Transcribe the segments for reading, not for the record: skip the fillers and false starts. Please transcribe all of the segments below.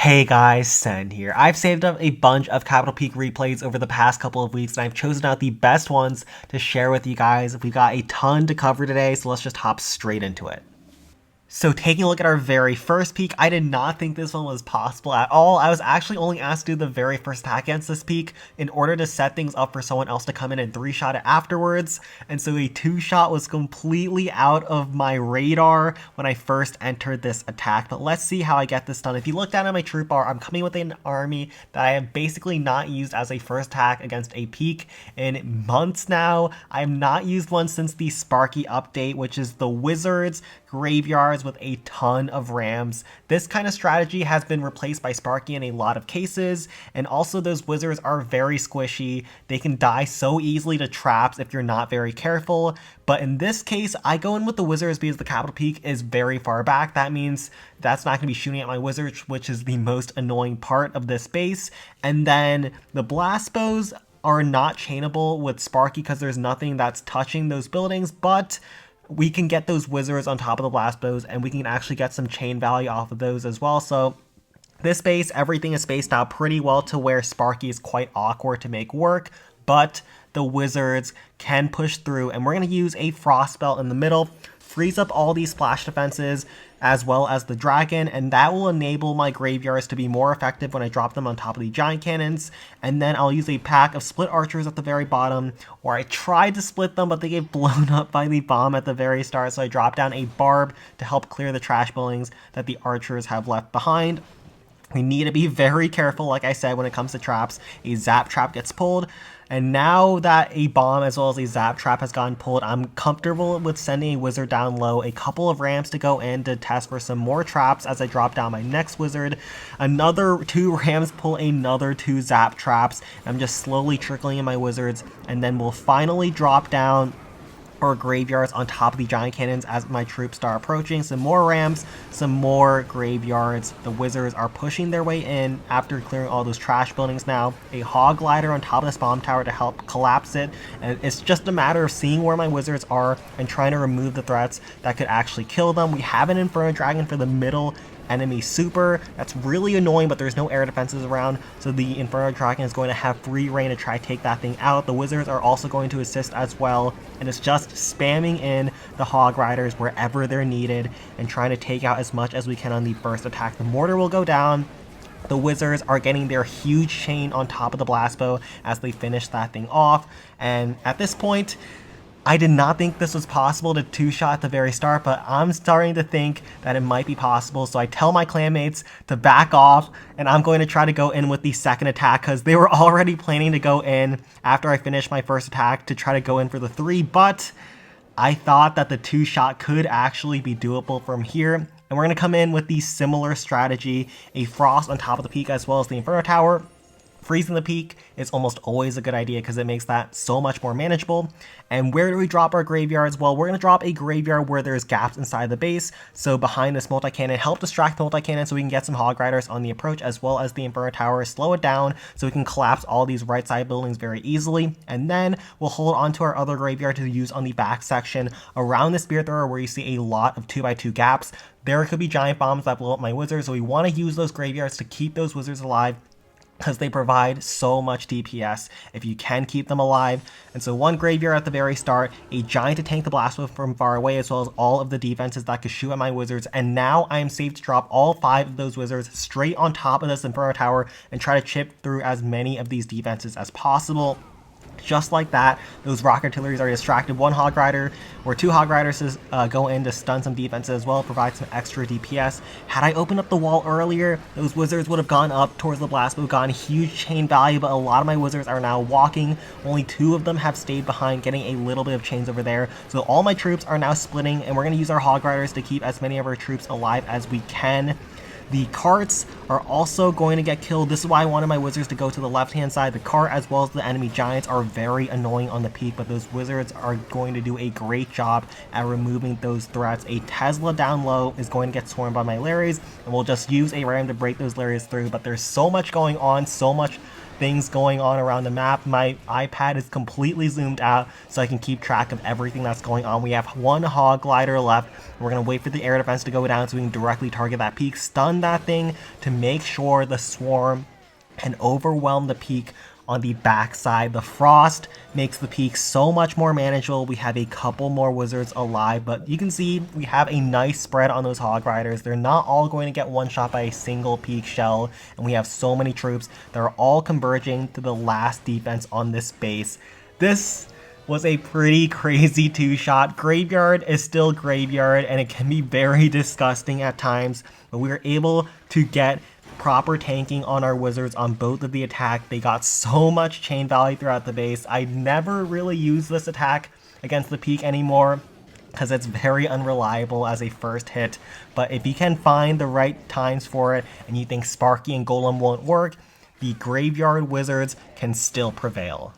Hey guys, Sen here. I've saved up a bunch of Capital Peak replays over the past couple of weeks and I've chosen out the best ones to share with you guys. We've got a ton to cover today, so let's just hop straight into it. So taking a look at our very first peak, I did not think this one was possible at all. I was actually only asked to do the very first attack against this peak in order to set things up for someone else to come in and 3-shot it afterwards. And so a 2-shot was completely out of my radar when I first entered this attack. But let's see how I get this done. If you look down at my troop bar, I'm coming with an army that I have basically not used as a first attack against a peak in months now. I have not used one since the Sparky update, which is the Wizards graveyards with a ton of rams. This kind of strategy has been replaced by Sparky in a lot of cases, and also those wizards are very squishy. They can die so easily to traps if you're not very careful, but in this case I go in with the wizards because the capital peak is very far back. That means that's not going to be shooting at my wizards, which is the most annoying part of this base. And then the blast bows are not chainable with Sparky because there's nothing that's touching those buildings, but we can get those wizards on top of the blast bows and we can actually get some chain value off of those as well. So this base, everything is spaced out pretty well to where Sparky is quite awkward to make work, but the wizards can push through, and we're going to use a frost belt in the middle, freeze up all these splash defenses as well as the dragon, and that will enable my graveyards to be more effective when I drop them on top of the giant cannons. And then I'll use a pack of split archers at the very bottom, or I tried to split them but they get blown up by the bomb at the very start, so I dropped down a barb to help clear the trash buildings that the archers have left behind. We need to be very careful, like I said, when it comes to traps. A zap trap gets pulled, and now that a bomb as well as a zap trap has gotten pulled, I'm comfortable with sending a wizard down low, a couple of rams to go in to test for some more traps as I drop down my next wizard. Another 2 rams pull another 2 zap traps. I'm just slowly trickling in my wizards, and then we'll finally drop down or graveyards on top of the giant cannons as my troops start approaching. Some more rams, some more graveyards. The wizards are pushing their way in after clearing all those trash buildings now. A hog glider on top of this bomb tower to help collapse it, and it's just a matter of seeing where my wizards are and trying to remove the threats that could actually kill them. We have an Inferno Dragon for the middle enemy super. That's really annoying, but there's no air defenses around, so the Inferno Dragon is going to have free reign to try to take that thing out. The wizards are also going to assist as well, and it's just spamming in the hog riders wherever they're needed and trying to take out as much as we can on the first attack. The mortar will go down. The wizards are getting their huge chain on top of the blast bow as they finish that thing off, and at this point I did not think this was possible to 2-shot at the very start, but I'm starting to think that it might be possible. So I tell my clanmates to back off, and I'm going to try to go in with the second attack because they were already planning to go in after I finished my first attack to try to go in for the 3, but I thought that the 2-shot could actually be doable from here. And we're going to come in with the similar strategy, a frost on top of the peak as well as the Inferno Tower. Freezing the peak is almost always a good idea because it makes that so much more manageable. And where do we drop our graveyards? Well, we're going to drop a graveyard where there's gaps inside the base. So behind this multi-cannon, help distract the multi-cannon so we can get some hog riders on the approach as well as the Inferno Tower, slow it down so we can collapse all these right side buildings very easily. And then we'll hold on to our other graveyard to use on the back section around the Spear Thrower where you see a lot of 2x2 gaps. There could be giant bombs that blow up my wizards, so we want to use those graveyards to keep those wizards alive, because they provide so much DPS if you can keep them alive. And so one graveyard at the very start, a giant to tank the blast bow from far away, as well as all of the defenses that could shoot at my wizards. And now I am safe to drop all 5 of those wizards straight on top of this Inferno Tower and try to chip through as many of these defenses as possible. Just like that, those rock artilleries are distracted. 1 hog rider or 2 hog riders to go in to stun some defenses as well, provide some extra DPS. Had I opened up the wall earlier, those wizards would have gone up towards the blast bow, gotten huge chain value, but a lot of my wizards are now walking. Only 2 of them have stayed behind, getting a little bit of chains over there. So all my troops are now splitting, and we're going to use our hog riders to keep as many of our troops alive as we can. The carts are also going to get killed. This is why I wanted my wizards to go to the left-hand side. The cart as well as the enemy giants are very annoying on the peak, but those wizards are going to do a great job at removing those threats. A Tesla down low is going to get swarmed by my Larrys, and we'll just use a ram to break those Larrys through, but there's so much going on, so much things going on around the map. My iPad is completely zoomed out so I can keep track of everything that's going on. We have one hog glider left. We're going to wait for the air defense to go down so we can directly target that peak, stun that thing to make sure the swarm can overwhelm the peak on the backside. The frost makes the peak so much more manageable. We have a couple more wizards alive, but you can see we have a nice spread on those hog riders. They're not all going to get one shot by a single peak shell, and we have so many troops that are all converging to the last defense on this base. This was a pretty crazy two-shot. Graveyard is still Graveyard, and it can be very disgusting at times, but we were able to get proper tanking on our wizards on both of the attack. They got so much chain value throughout the base. I never really use this attack against the peak anymore because it's very unreliable as a first hit, but if you can find the right times for it and you think Sparky and Golem won't work, the Graveyard Wizards can still prevail.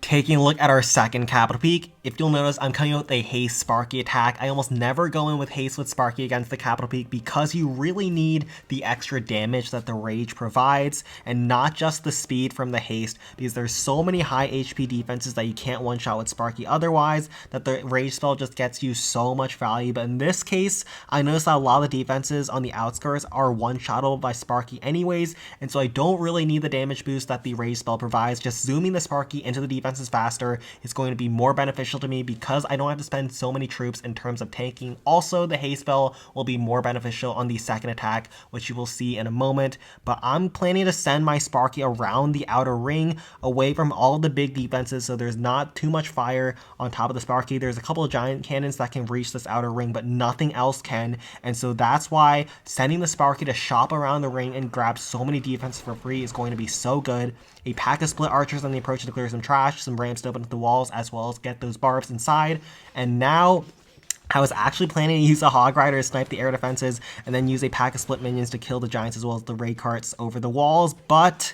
Taking a look at our second capital peak, if you'll notice, I'm coming out with a haste Sparky attack. I almost never go in with haste with Sparky against the capital peak because you really need the extra damage that the rage provides and not just the speed from the haste, because there's so many high HP defenses that you can't one shot with Sparky otherwise that the rage spell just gets you so much value. But in this case, I noticed that a lot of the defenses on the outskirts are one shotable by Sparky anyways, and so I don't really need the damage boost that the rage spell provides. Just zooming the Sparky into the defenses faster is going to be more beneficial to me because I don't have to spend so many troops in terms of tanking. Also, the haste spell will be more beneficial on the second attack, which you will see in a moment, but I'm planning to send my Sparky around the outer ring away from all the big defenses so there's not too much fire on top of the Sparky. There's a couple of giant cannons that can reach this outer ring, but nothing else can, and so that's why sending the Sparky to shop around the ring and grab so many defenses for free is going to be so good. A pack of split archers on the approach to clear some trash, some ramps to open up the walls, as well as get those barbs inside. And now I was actually planning to use a hog rider to snipe the air defenses and then use a pack of split minions to kill the giants as well as the raid carts over the walls, but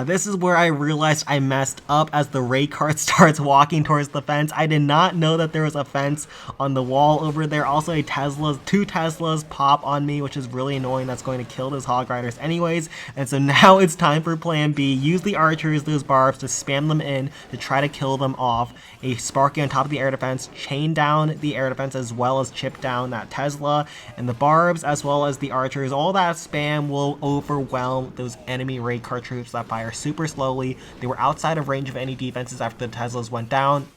this is where I realized I messed up as the raid cart starts walking towards the fence. I did not know that there was a fence on the wall over there. Also, two Teslas pop on me, which is really annoying. That's going to kill those hog riders anyways. And so now it's time for plan B. Use the archers, those barbs, to spam them in to try to kill them off. A Sparky on top of the air defense, chain down the air defense as well as chip down that Tesla, and the barbs as well as the archers. All that spam will overwhelm those enemy raid cart troops that fire super slowly. They were outside of range of any defenses after the Teslas went down,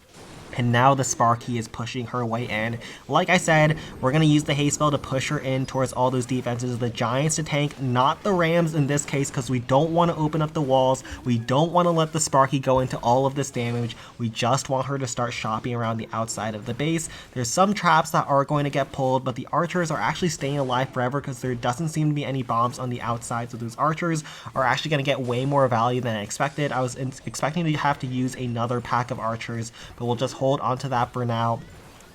and now the Sparky is pushing her way in. Like I said, we're going to use the haste spell to push her in towards all those defenses. The giants to tank, not the rams in this case, because we don't want to open up the walls. We don't want to let the Sparky go into all of this damage. We just want her to start shopping around the outside of the base. There's some traps that are going to get pulled, but the archers are actually staying alive forever because there doesn't seem to be any bombs on the outside. So those archers are actually going to get way more value than I expected. I was expecting to have to use another pack of archers, but we'll just hold onto that for now.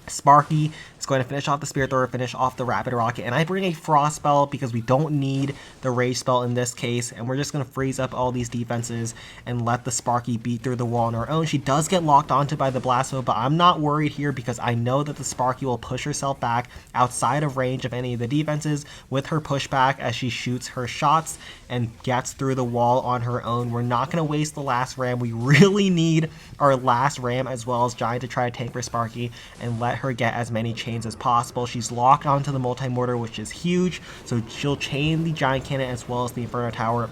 Sparky is going to finish off the Spirit Thrower, finish off the Rapid Rocket, and I bring a Frost spell because we don't need the Rage spell in this case, and we're just going to freeze up all these defenses and let the Sparky beat through the wall on her own. She does get locked onto by the Blasto, but I'm not worried here because I know that the Sparky will push herself back outside of range of any of the defenses with her pushback as she shoots her shots and gets through the wall on her own. We're not going to waste the last ram. We really need our last ram as well as Giant to try to tank for Sparky and let her get as many chains as possible. She's locked onto the multi-mortar, which is huge, so she'll chain the Giant Cannon as well as the Inferno Tower.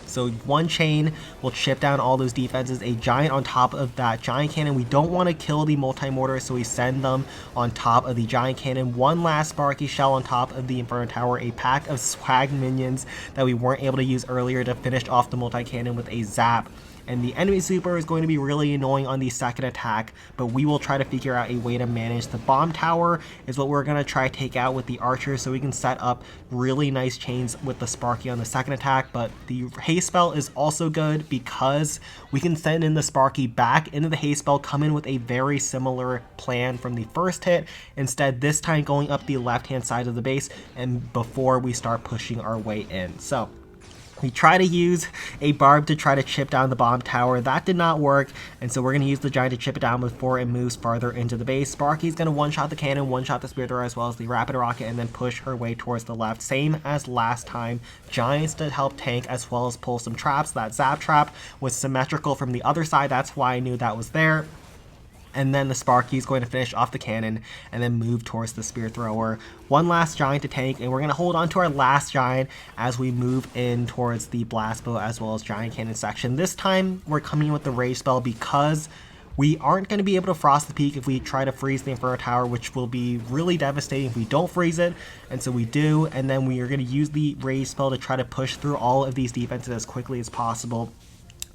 So one chain will chip down all those defenses. A giant on top of that giant cannon. We don't want to kill the multi-mortar, so we send them on top of the giant cannon. One last Sparky shell on top of the Inferno Tower. A pack of swag minions that we weren't able to use earlier to finish off the multi-cannon with a zap. And the enemy super is going to be really annoying on the second attack, but we will try to figure out a way to manage. The bomb tower is what we're going to try to take out with the archer so we can set up really nice chains with the Sparky on the second attack. But the haste spell is also good because we can send in the Sparky back into the haste spell, come in with a very similar plan from the first hit, instead this time going up the left hand side of the base and before we start pushing our way in. So We try to use a barb to try to chip down the bomb tower. That did not work, and so we're going to use the giant to chip it down before it moves farther into the base. Sparky's going to one-shot the cannon, one-shot the spear thrower, as well as the rapid rocket, and then push her way towards the left. Same as last time. Giants to help tank, as well as pull some traps. That zap trap was symmetrical from the other side. That's why I knew that was there. And then the Sparky is going to finish off the cannon and then move towards the spear thrower. One last giant to tank, and we're going to hold on to our last giant as we move in towards the blast bow as well as giant cannon section. This time we're coming in with the rage spell because we aren't going to be able to frost the peak if we try to freeze the Inferno Tower, which will be really devastating if we don't freeze it, and so we do, and then we are going to use the rage spell to try to push through all of these defenses as quickly as possible.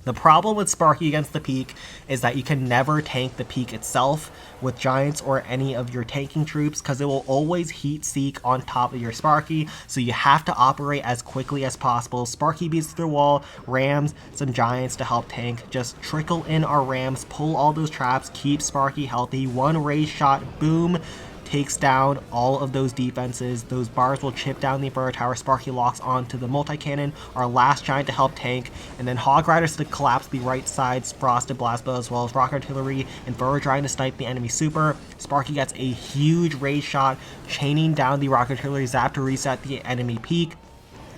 The problem with Sparky against the peak is that you can never tank the peak itself with giants or any of your tanking troops because it will always heat seek on top of your Sparky, so you have to operate as quickly as possible. Sparky beats the wall, rams, some giants to help tank. Just trickle in our rams, pull all those traps, keep Sparky healthy. One rage shot, boom, takes down all of those defenses. Those bars will chip down the Inferno Tower. Sparky locks onto the multi-cannon, our last giant to help tank, and then Hog Riders to collapse the right side's Frosted Blast Bow, as well as Rocket Artillery, Inferno trying to snipe the enemy super. Sparky gets a huge rage shot, chaining down the Rocket Artillery zap to reset the enemy peak,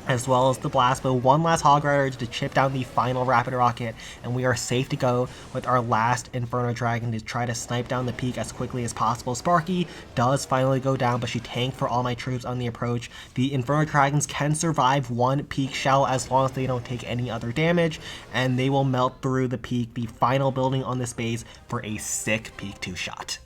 as well as the blast bow. One last Hog Rider to chip down the final rapid rocket, and we are safe to go with our last Inferno Dragon to try to snipe down the peak as quickly as possible. Sparky does finally go down, but she tanked for all my troops on the approach. The Inferno Dragons can survive one peak shell as long as they don't take any other damage, and they will melt through the peak, the final building on this base, for a sick peak 2 shot.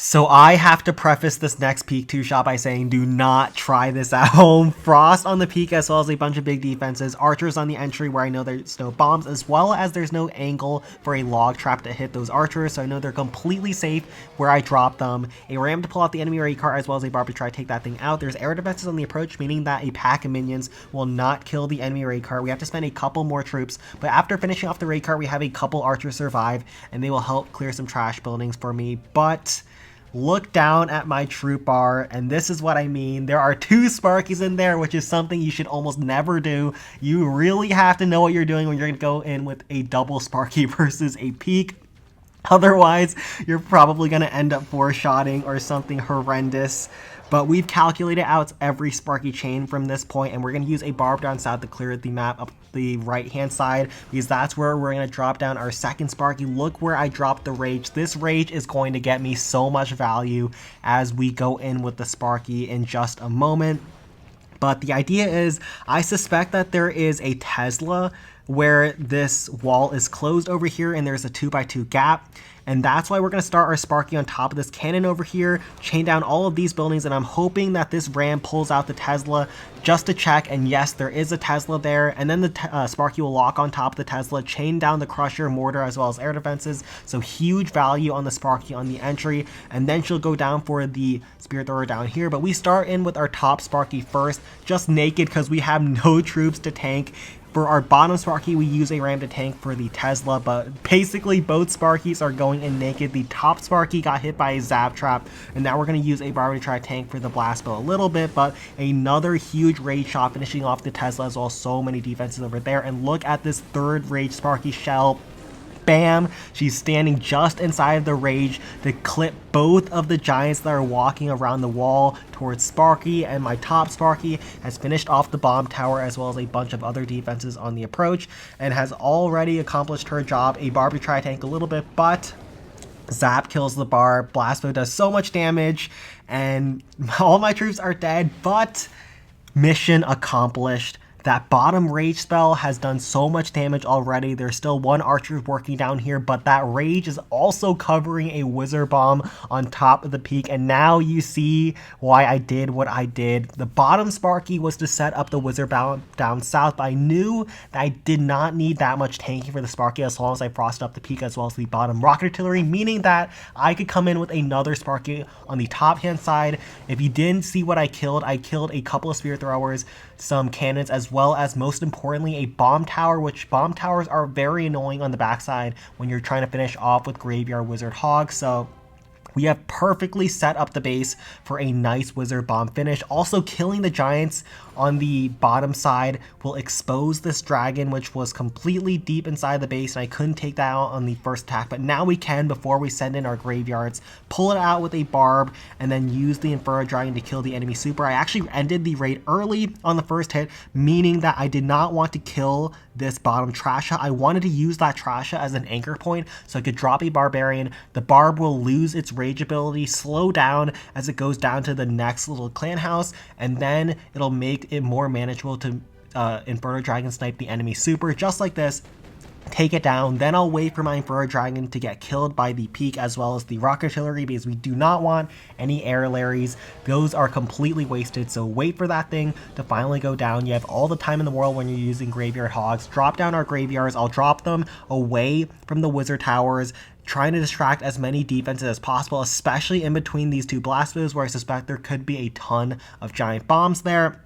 So I have to preface this next peak 2 shot by saying do not try this at home. Frost on the peak as well as a bunch of big defenses. Archers on the entry where I know there's no bombs, as well as there's no angle for a log trap to hit those archers, so I know they're completely safe where I drop them. A ram to pull out the enemy raid car as well as a barb to try to take that thing out. There's air defenses on the approach, meaning that a pack of minions will not kill the enemy raid car. We have to spend a couple more troops, but after finishing off the raid car, we have a couple archers survive, and they will help clear some trash buildings for me. But look down at my troop bar, and this is what I mean. There are 2 Sparkies in there, which is something you should almost never do. You really have to know what you're doing when you're going to go in with a double Sparky versus a peak. Otherwise, you're probably going to end up 4-shotting or something horrendous. But we've calculated out every Sparky chain from this point, and we're going to use a barb down south to clear the map up the right-hand side, because that's where we're going to drop down our second Sparky. Look where I dropped the Rage. This Rage is going to get me so much value as we go in with the Sparky in just a moment. But the idea is, I suspect that there is a Tesla where this wall is closed over here and there's a 2x2 gap. And that's why we're going to start our Sparky on top of this cannon over here, chain down all of these buildings, and I'm hoping that this ram pulls out the Tesla just to check, and yes, there is a Tesla there, and then the Sparky will lock on top of the Tesla, chain down the Crusher, Mortar, as well as air defenses, so huge value on the Sparky on the entry, and then she'll go down for the Spear Thrower down here, but we start in with our top Sparky first, just naked because we have no troops to tank. For our bottom Sparky, we use a ram to tank for the Tesla, but basically both Sparkies are going in naked. The top Sparky got hit by a zap trap, and now we're going to use a barb to try to tank for the blast bow a little bit, but another huge rage shot finishing off the Tesla as well. So many defenses over there, and look at this third rage Sparky shell. Bam! She's standing just inside of the Rage to clip both of the giants that are walking around the wall towards Sparky, and my top Sparky has finished off the bomb tower as well as a bunch of other defenses on the approach and has already accomplished her job. A barb to try to tank a little bit, but Zap kills the barb. Blast Bow does so much damage, and all my troops are dead, but mission accomplished. That bottom Rage spell has done so much damage already. There's still one archer working down here, but that Rage is also covering a Wizard Bomb on top of the peak, and now you see why I did what I did. The bottom Sparky was to set up the Wizard Bomb down south, but I knew that I did not need that much tanking for the Sparky as long as I frosted up the peak as well as the bottom Rocket Artillery, meaning that I could come in with another Sparky on the top hand side. If you didn't see what I killed a couple of Spear Throwers, some cannons, as well as, most importantly, a bomb tower, which bomb towers are very annoying on the backside when you're trying to finish off with Graveyard Wizard Hog. So We have perfectly set up the base for a nice wizard bomb finish. Also, killing the giants on the bottom side will expose this dragon, which was completely deep inside the base, and I couldn't take that out on the first attack, but now we can before we send in our graveyards. Pull it out with a barb and then use the Inferno Dragon to kill the enemy super. I actually ended the raid early on the first hit, meaning that I did not want to kill this bottom Trasha. I wanted to use that Trasha as an anchor point so I could drop a Barbarian. The Barb will lose its rage ability, slow down as it goes down to the next little clan house, and then it'll make it more manageable to Inferno Dragon snipe the enemy super, just like this. Take it down, then I'll wait for my Inferno Dragon to get killed by the Peak as well as the Rock Artillery, because we do not want any air Larrys. Those are completely wasted, so wait for that thing to finally go down. You have all the time in the world when you're using Graveyard Hogs. Drop down our graveyards. I'll drop them away from the Wizard Towers, trying to distract as many defenses as possible, especially in between these two blast moves where I suspect there could be a ton of giant bombs there.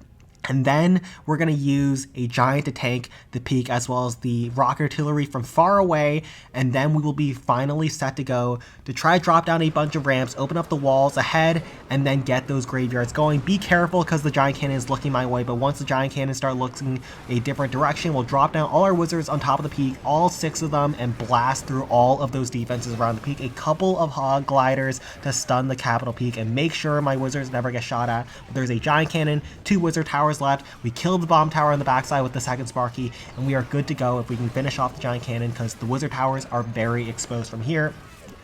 And then we're going to use a giant to tank the Peak as well as the Rock Artillery from far away, and then we will be finally set to go to try to drop down a bunch of ramps, open up the walls ahead, and then get those graveyards going. Be careful because the giant cannon is looking my way, but once the giant cannon start looking a different direction, we'll drop down all our wizards on top of the Peak, all 6 of them, and blast through all of those defenses around the Peak. A couple of hog gliders to stun the capital Peak and make sure my wizards never get shot at. But there's a giant cannon, 2 wizard towers left. We killed the bomb tower on the backside with the second Sparky, and we are good to go if we can finish off the giant cannon because the wizard towers are very exposed from here.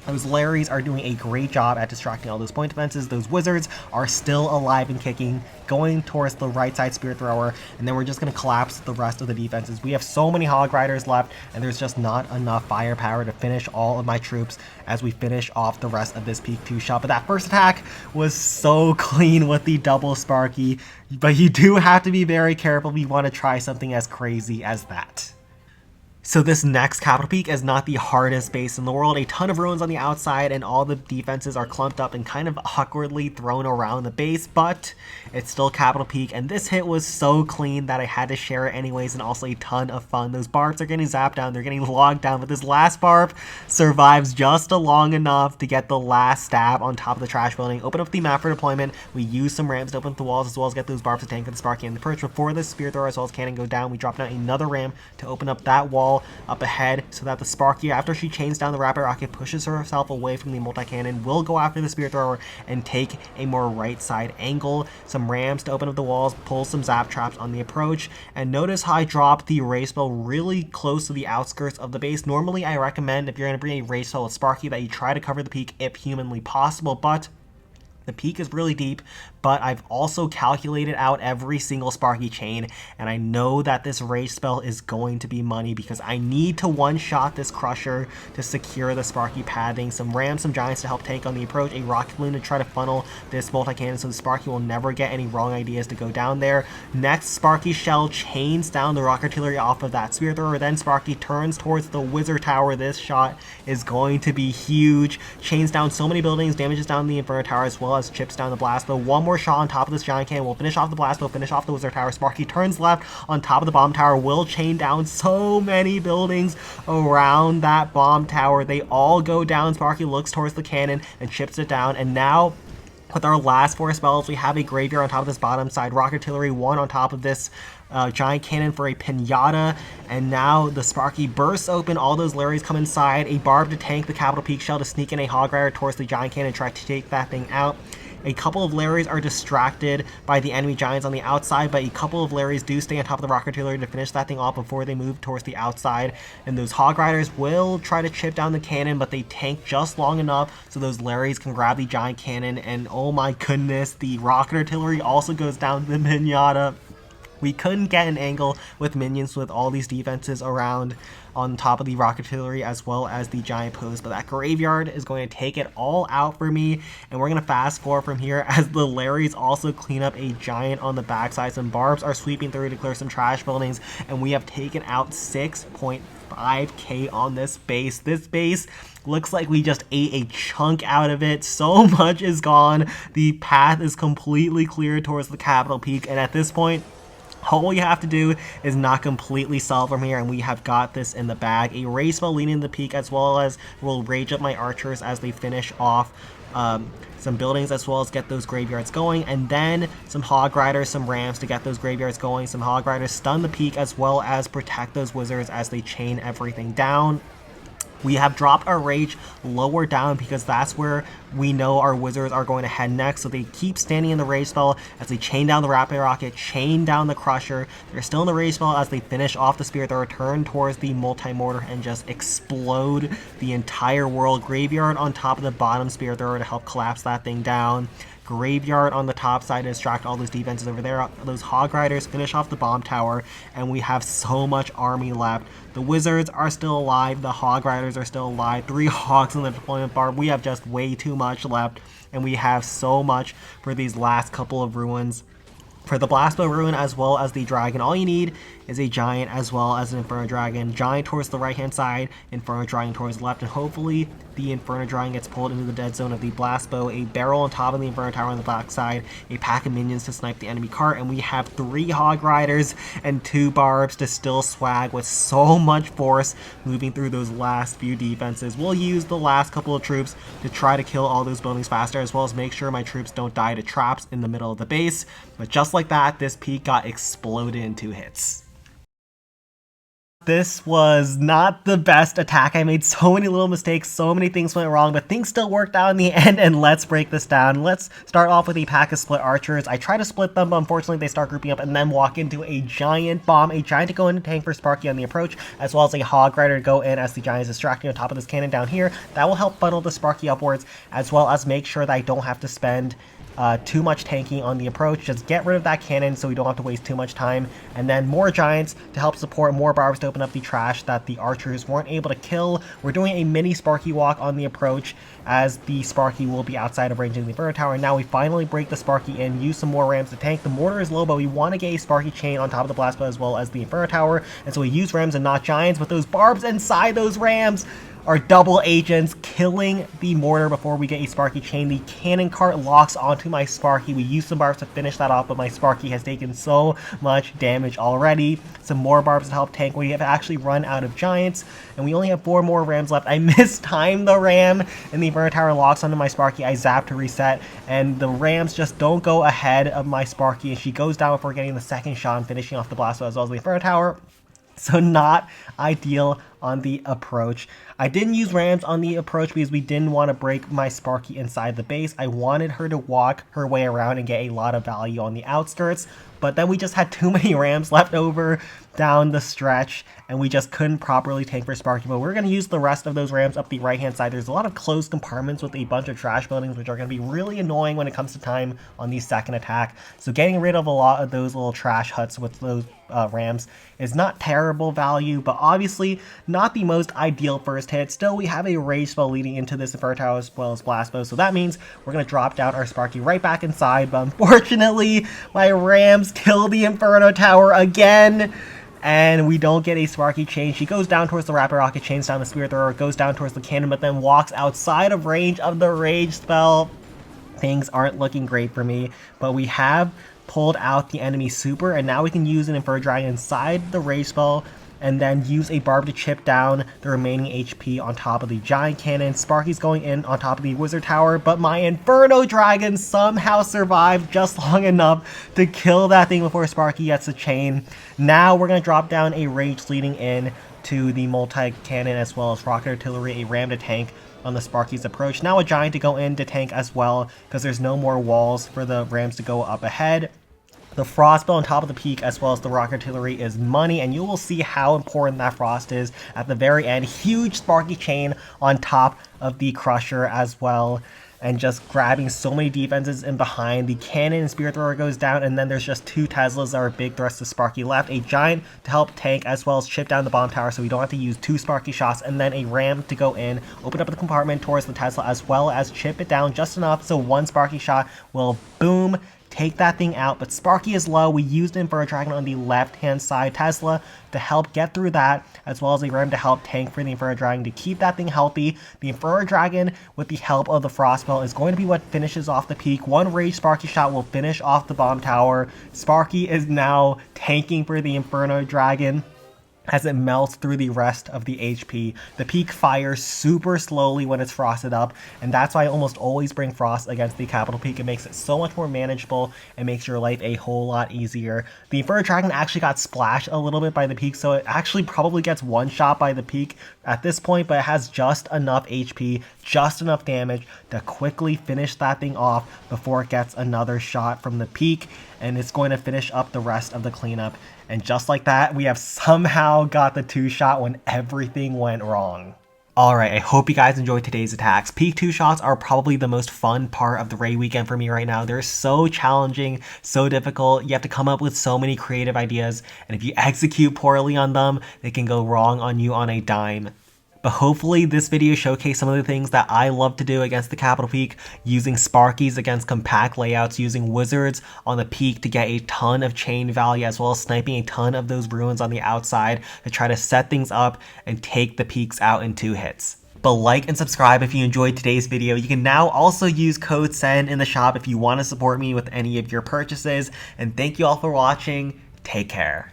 Those Larrys are doing a great job at distracting all those point defenses. Those wizards are still alive and kicking, going towards the right side Spirit Thrower, and then we're just going to collapse the rest of the defenses. We have so many Hog Riders left, and there's just not enough firepower to finish all of my troops as we finish off the rest of this Peak 2 shot. But that first attack was so clean with the double Sparky, but you do have to be very careful if you want to try something as crazy as that. So this next capital Peak is not the hardest base in the world. A ton of ruins on the outside and all the defenses are clumped up and kind of awkwardly thrown around the base, but it's still capital Peak, and this hit was so clean that I had to share it anyways, and also a ton of fun. Those barbs are getting zapped down, they're getting logged down, but this last barb survives just long enough to get the last stab on top of the trash building. Open up the map for deployment. We use some ramps to open up the walls as well as get those barbs to tank the Sparky and the Perch. Before the Spear Thrower as well as cannon go down, we drop down another ramp to open up that wall up ahead so that the Sparky, after she chains down the Rapid Rocket, pushes herself away from the multi-cannon, will go after the Spear Thrower and take a more right side angle. Some ramps to open up the walls, pull some zap traps on the approach, and notice how I dropped the Erase Spell really close to the outskirts of the base. Normally I recommend if you're going to bring a Erase Spell with Sparky that you try to cover the Peak if humanly possible, but the Peak is really deep, but I've also calculated out every single Sparky chain, and I know that this Rage Spell is going to be money because I need to one-shot this Crusher to secure the Sparky padding. Some Rams, some Giants to help tank on the approach, a Rocket Balloon to try to funnel this multi-cannon so the Sparky will never get any wrong ideas to go down there. Next, Sparky Shell chains down the Rock Artillery off of that Spear Thrower, then Sparky turns towards the Wizard Tower. This shot is going to be huge. Chains down so many buildings, damages down the Inferno Tower as well as chips down the Blast Bow. One more shot on top of this giant cannon will finish off the Blast Bow, finish off the Wizard Tower. Sparky turns left on top of the bomb tower, will chain down so many buildings around that bomb tower. They all go down. Sparky looks towards the cannon and chips it down, and now with our last 4 spells, we have a Graveyard on top of this bottom side, Rock Artillery 1 on top of this giant cannon for a pinata, and now the Sparky bursts open, all those Larrys come inside, a Barb to tank the Capital Peak Shell to sneak in a Hog Rider towards the giant cannon and try to take that thing out. A couple of Larrys are distracted by the enemy Giants on the outside, but a couple of Larrys do stay on top of the Rock Artillery to finish that thing off before they move towards the outside. And those Hog Riders will try to chip down the cannon, but they tank just long enough so those Larrys can grab the giant cannon. And oh my goodness, the Rocket Artillery also goes down to the Pinata. We couldn't get an angle with minions with all these defenses around on top of the Rocket Artillery as well as the Giant Post, but that Graveyard is going to take it all out for me, and we're going to fast forward from here as the Larrys also clean up a Giant on the backside. Some Barbs are sweeping through to clear some trash buildings, and we have taken out 6.5k on this base. This base looks like we just ate a chunk out of it. So much is gone. The path is completely clear towards the Capital Peak, and at this point, all you have to do is not completely solve from here, and we have got this in the bag. A Rage Spell leading the Peak, as well as will rage up my archers as they finish off some buildings as well as get those graveyards going, and then some Hog Riders, some Rams to get those graveyards going. Some Hog Riders stun the peak as well as protect those wizards as they chain everything down. We have dropped our rage lower down because that's where we know our wizards are going to head next. So they keep standing in the rage spell as they chain down the Rapid Rocket, chain down the Crusher. They're still in the rage spell as they finish off the Spirit Thrower, turn towards the Multi-Mortar and just explode the entire world. Graveyard on top of the bottom Spirit Thrower to help collapse that thing down. Graveyard on the top side to distract all those defenses over there. Those Hog Riders finish off the bomb tower, and we have so much army left. The Wizards are still alive. The Hog Riders are still alive. 3 Hogs on the deployment bar. We have just way too much left, and we have so much for these last couple of ruins. For the Blastbow Ruin as well as the Dragon, all you need is a Giant as well as an Inferno Dragon. Giant towards the right hand side, Inferno Dragon towards the left, and hopefully the Inferno Dragon gets pulled into the dead zone of the Blastbow. A barrel on top of the Inferno Tower on the back side, a pack of minions to snipe the enemy cart, and we have 3 Hog Riders and 2 Barbs to still swag with so much force moving through those last few defenses. We'll use the last couple of troops to try to kill all those buildings faster, as well as make sure my troops don't die to traps in the middle of the base. But just like that, this peak got exploded in 2 hits. This was not the best attack. I made so many little mistakes, so many things went wrong, but things still worked out in the end, and let's break this down. Let's start off with a pack of split archers. I try to split them, but unfortunately they start grouping up and then walk into a giant bomb. A giant to go in and tank for Sparky on the approach, as well as a Hog Rider to go in as the giant is distracting on top of this cannon down here. That will help funnel the Sparky upwards, as well as make sure that I don't have to spend too much tanking on the approach. Just get rid of that cannon so we don't have to waste too much time, and then more giants to help support, more barbs to open up the trash that the archers weren't able to kill. We're doing a mini Sparky walk on the approach as the Sparky will be outside of range in the Inferno Tower, and now we finally break the Sparky in, use some more Rams to tank. The mortar is low, but we want to get a Sparky chain on top of the Blastbow as well as the Inferno Tower, and so we use Rams and not giants, but those barbs inside those Rams are double agents, killing the mortar before we get a Sparky chain. The cannon cart locks onto my Sparky. We use some barbs to finish that off, but my Sparky has taken so much damage already. Some more barbs to help tank. We have actually run out of giants, and we only have 4 more Rams left. I mistimed the Ram, and the Inferno Tower locks onto my Sparky. I zap to reset, and the Rams just don't go ahead of my Sparky, and she goes down before getting the second shot and finishing off the Blastbow as well as the Inferno Tower. So not ideal on the approach. I didn't use Rams on the approach because we didn't want to break my Sparky inside the base. I wanted her to walk her way around and get a lot of value on the outskirts, but then we just had too many Rams left over down the stretch, and we just couldn't properly tank for Sparky. But we're going to use the rest of those Rams up the right hand side. There's a lot of closed compartments with a bunch of trash buildings, which are going to be really annoying when it comes to time on the second attack. So getting rid of a lot of those little trash huts with those Rams is not terrible value, but obviously not the most ideal first hit. Still, we have a rage spell leading into this Inferno Tower as well as Blastbow, so that means we're going to drop down our Sparky right back inside, but unfortunately my Rams kill the Inferno Tower again, and we don't get a Sparky chain. She goes down towards the Rapid Rocket, chains down the Spirit Thrower, goes down towards the cannon, but then walks outside of range of the rage spell. Things aren't looking great for me, but we have pulled out the enemy super, and now we can use an Inferno Dragon inside the rage spell and then use a barb to chip down the remaining HP on top of the giant cannon. Sparky's going in on top of the wizard tower, but my Inferno Dragon somehow survived just long enough to kill that thing before Sparky gets a chain. Now we're going to drop down a rage leading in to the multi-cannon as well as rocket artillery, a ram to tank on the Sparky's approach. Now a giant to go in to tank as well because there's no more walls for the Rams to go up ahead. The Frostbow on top of the peak as well as the rocket artillery is money, and you will see how important that frost is at the very end. Huge Sparky chain on top of the Crusher as well, and just grabbing so many defenses in behind. The cannon and Spirit Thrower goes down, and then there's just 2 Teslas that are big threats to Sparky left. A giant to help tank as well as chip down the bomb tower so we don't have to use 2 Sparky shots, and then a ram to go in, open up the compartment towards the Tesla as well as chip it down just enough so 1 Sparky shot will boom, take that thing out. But Sparky is low. We used Inferno Dragon on the left hand side, Tesla to help get through that, as well as a ram to help tank for the Inferno Dragon to keep that thing healthy. The Inferno Dragon, with the help of the Frostbow, is going to be what finishes off the peak. 1 rage Sparky shot will finish off the bomb tower. Sparky is now tanking for the Inferno Dragon. as it melts through the rest of the HP. The Peak fires super slowly when it's frosted up, and that's why I almost always bring Frost against the Capital Peak. It makes it so much more manageable and makes your life a whole lot easier. The Fur Dragon actually got splashed a little bit by the Peak, so it actually probably gets one shot by the Peak at this point, but it has just enough HP, just enough damage to quickly finish that thing off before it gets another shot from the Peak, and it's going to finish up the rest of the cleanup. And just like that, we have somehow got the 2-shot when everything went wrong. Alright, I hope you guys enjoyed today's attacks. Peak 2-shots are probably the most fun part of the raid weekend for me right now. They're so challenging, so difficult. You have to come up with so many creative ideas, and if you execute poorly on them, they can go wrong on you on a dime. But hopefully this video showcased some of the things that I love to do against the Capital Peak, using Sparkies against compact layouts, using Wizards on the Peak to get a ton of chain value, as well as sniping a ton of those ruins on the outside to try to set things up and take the Peaks out in 2 hits. But like and subscribe if you enjoyed today's video. You can now also use code SEN in the shop if you want to support me with any of your purchases. And thank you all for watching. Take care.